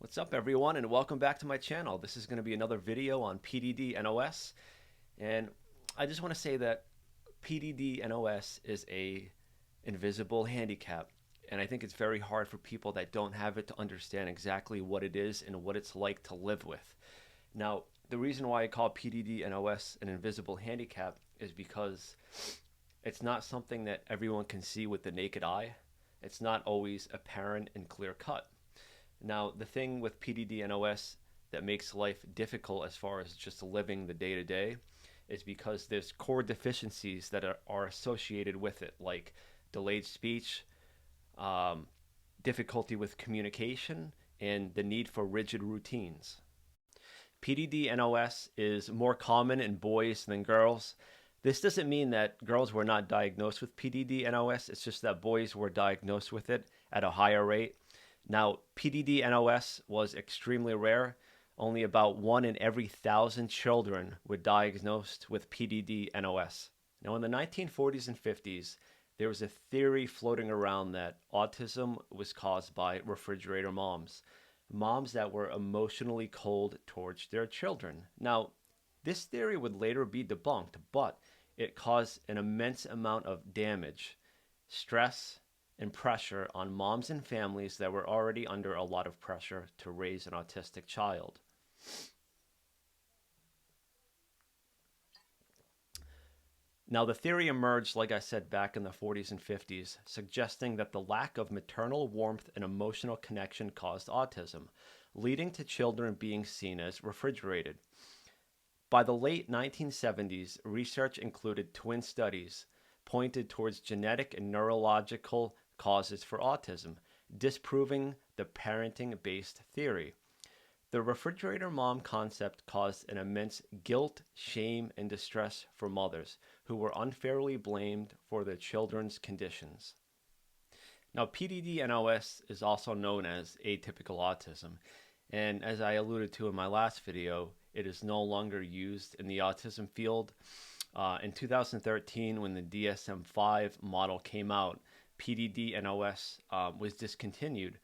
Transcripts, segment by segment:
What's up everyone and welcome back to my channel. This is going to be another video on PDD-NOS, and I just want to say that PDD-NOS is a invisible handicap, and I think it's very hard for people that don't have it to understand exactly what it is and what it's like to live with. Now, the reason why I call PDD-NOS an invisible handicap is because it's not something that everyone can see with the naked eye. It's not always apparent and clear cut. Now, the thing with PDD-NOS that makes life difficult as far as just living the day to day is because there's core deficiencies that are associated with it, like delayed speech, um, difficulty with communication, and the need for rigid routines. PDD-NOS is more common in boys than girls. This doesn't mean that girls were not diagnosed with PDD-NOS, it's just that boys were diagnosed with it at a higher rate. Now, PDD-NOS was extremely rare. Only about 1 in every 1,000 children were diagnosed with PDD-NOS. Now, in the 1940s and 50s, there was a theory floating around that autism was caused by refrigerator moms, moms that were emotionally cold towards their children. Now, this theory would later be debunked, but it caused an immense amount of damage, stress, and pressure on moms and families that were already under a lot of pressure to raise an autistic child. Now, the theory emerged, like I said, back in the 40s and 50s, suggesting that the lack of maternal warmth and emotional connection caused autism, leading to children being seen as refrigerated. By the late 1970s, research included twin studies pointed towards genetic and neurological causes for autism, disproving the parenting-based theory. The refrigerator mom concept caused an immense guilt, shame, and distress for mothers who were unfairly blamed for their children's conditions. Now, PDD-NOS is also known as atypical autism, and as I alluded to in my last video, it is no longer used in the autism field. In 2013, when the DSM-5 model came out, PDD-NOS was discontinued.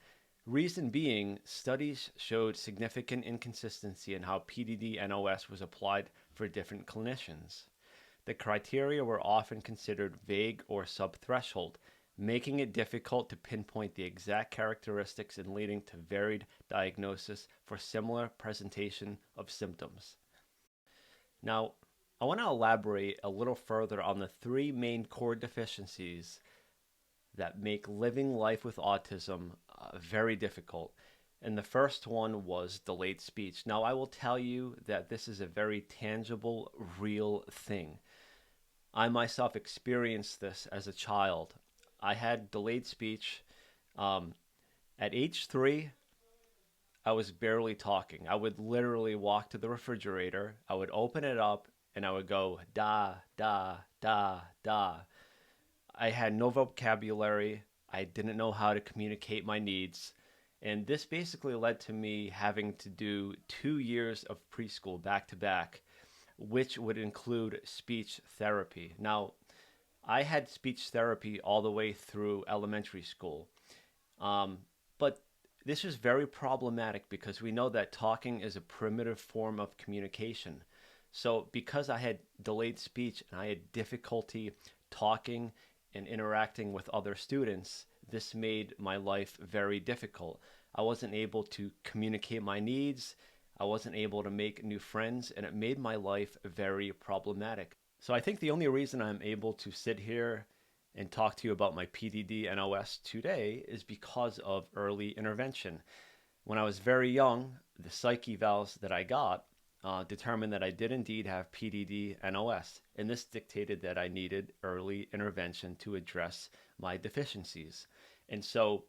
Reason being, studies showed significant inconsistency in how PDD-NOS was applied for different clinicians. The criteria were often considered vague or sub-threshold, making it difficult to pinpoint the exact characteristics and leading to varied diagnosis for similar presentation of symptoms. Now, I want to elaborate a little further on the 3 main core deficiencies that make living life with autism very difficult. And the first one was delayed speech. Now, I will tell you that this is a very tangible, real thing. I myself experienced this as a child. I had delayed speech. At age 3, I was barely talking. I would literally walk to the refrigerator, I would open it up, and I would go, da, da, da, da. I had no vocabulary. I didn't know how to communicate my needs. And this basically led to me having to do 2 years of preschool back to back, which would include speech therapy. Now, I had speech therapy all the way through elementary school. But this was very problematic because we know that talking is a primitive form of communication. So because I had delayed speech and I had difficulty talking and interacting with other students, this made my life very difficult. I wasn't able to communicate my needs, I wasn't able to make new friends, and it made my life very problematic. So I think the only reason I'm able to sit here and talk to you about my PDD-NOS today is because of early intervention. When I was very young, the psych evals that I got determined that I did indeed have PDD-NOS, and this dictated that I needed early intervention to address my deficiencies. And so,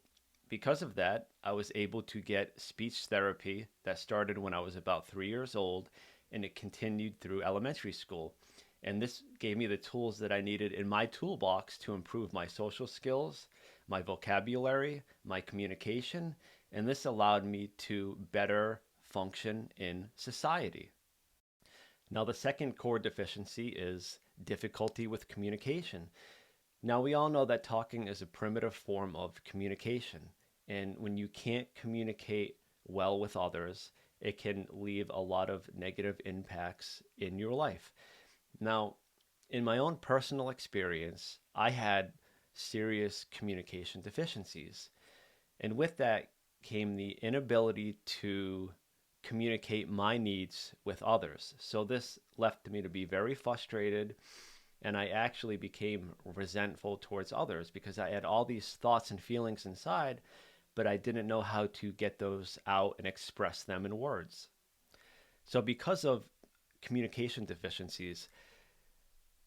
because of that, I was able to get speech therapy that started when I was about 3 years old, and it continued through elementary school. And this gave me the tools that I needed in my toolbox to improve my social skills, my vocabulary, my communication, and this allowed me to better function in society. Now, the second core deficiency is difficulty with communication. Now, we all know that talking is a primitive form of communication, and when you can't communicate well with others, it can leave a lot of negative impacts in your life. Now, in my own personal experience, I had serious communication deficiencies. And with that came the inability to communicate my needs with others. So this left me to be very frustrated, and I actually became resentful towards others because I had all these thoughts and feelings inside, but I didn't know how to get those out and express them in words. So because of communication deficiencies,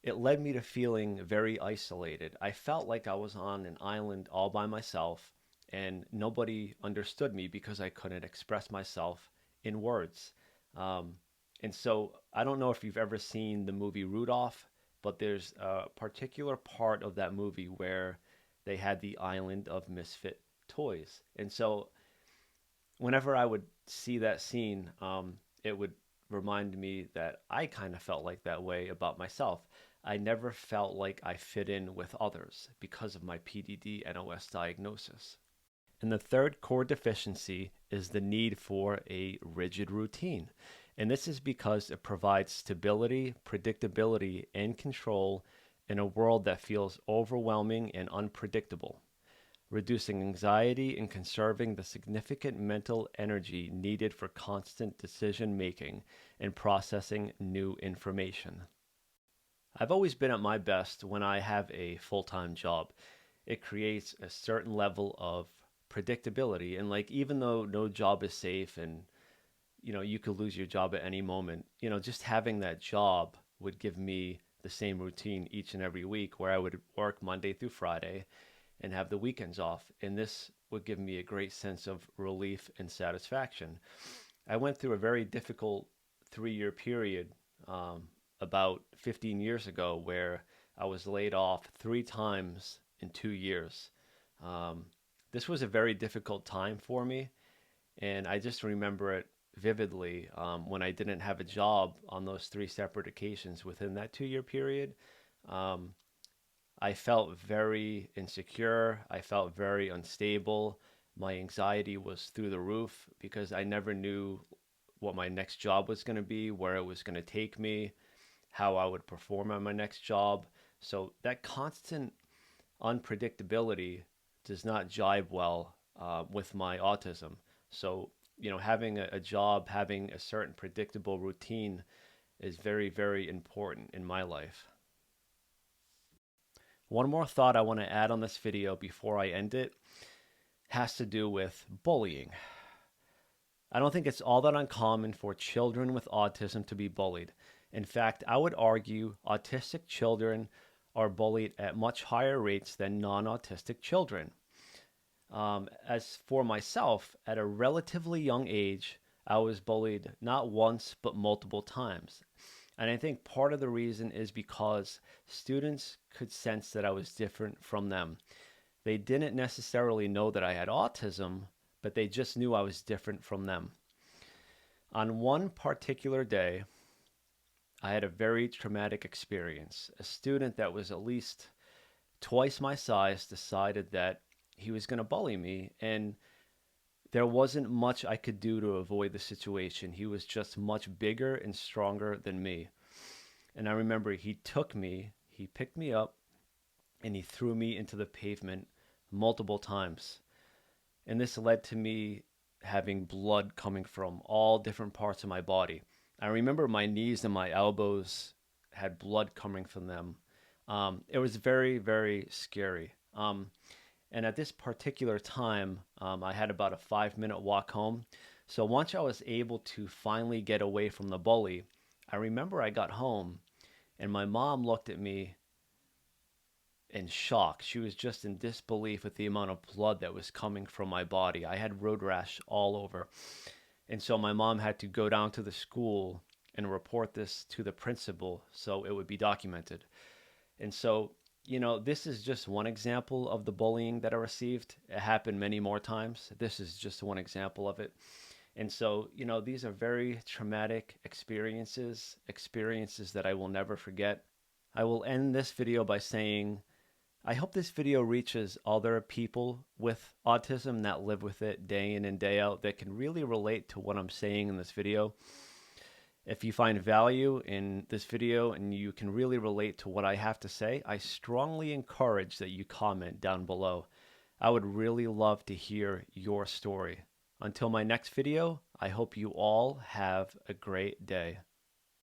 it led me to feeling very isolated. I felt like I was on an island all by myself and nobody understood me because I couldn't express myself in words. Um, and so I don't know if you've ever seen the movie Rudolph, but there's a particular part of that movie where they had the island of misfit toys. And so whenever I would see that scene, it would remind me that I kind of felt like that way about myself. I never felt like I fit in with others because of my PDD-NOS diagnosis. And the third core deficiency is the need for a rigid routine. And this is because it provides stability, predictability, and control in a world that feels overwhelming and unpredictable, reducing anxiety and conserving the significant mental energy needed for constant decision making and processing new information. I've always been at my best when I have a full-time job. It creates a certain level of predictability, and like even though no job is safe and you could lose your job at any moment, just having that job would give me the same routine each and every week where I would work Monday through Friday and have the weekends off. And this would give me a great sense of relief and satisfaction. I went through a very difficult 3 year period about 15 years ago where I was laid off 3 times in 2 years. Um, this was a very difficult time for me, and I just remember it vividly when I didn't have a job on those 3 separate occasions within that 2 year period. Um, I felt very insecure. I felt very unstable. My anxiety was through the roof because I never knew what my next job was going to be, where it was going to take me, how I would perform on my next job. So that constant unpredictability does not jibe well with my autism. So, having a job, having a certain predictable routine is very, very important in my life. One more thought I want to add on this video before I end it has to do with bullying. I don't think it's all that uncommon for children with autism to be bullied. In fact, I would argue autistic children are bullied at much higher rates than non-autistic children. As for myself, at a relatively young age, I was bullied not once but multiple times. And I think part of the reason is because students could sense that I was different from them. They didn't necessarily know that I had autism, but they just knew I was different from them. On one particular day, I had a very traumatic experience. A student that was at least twice my size decided that he was going to bully me, and there wasn't much I could do to avoid the situation. He was just much bigger and stronger than me. And I remember he took me, he picked me up, and he threw me into the pavement multiple times. And this led to me having blood coming from all different parts of my body. I remember my knees and my elbows had blood coming from them. It was very, very scary. And at this particular time, I had about a 5 minute walk home. So once I was able to finally get away from the bully, I remember I got home and my mom looked at me in shock. She was just in disbelief with the amount of blood that was coming from my body. I had road rash all over. And so my mom had to go down to the school and report this to the principal so it would be documented. And so, this is just one example of the bullying that I received. It happened many more times. This is just one example of it. And so, these are very traumatic experiences that I will never forget. I will end this video by saying I hope this video reaches other people with autism that live with it day in and day out that can really relate to what I'm saying in this video. If you find value in this video and you can really relate to what I have to say, I strongly encourage that you comment down below. I would really love to hear your story. Until my next video, I hope you all have a great day.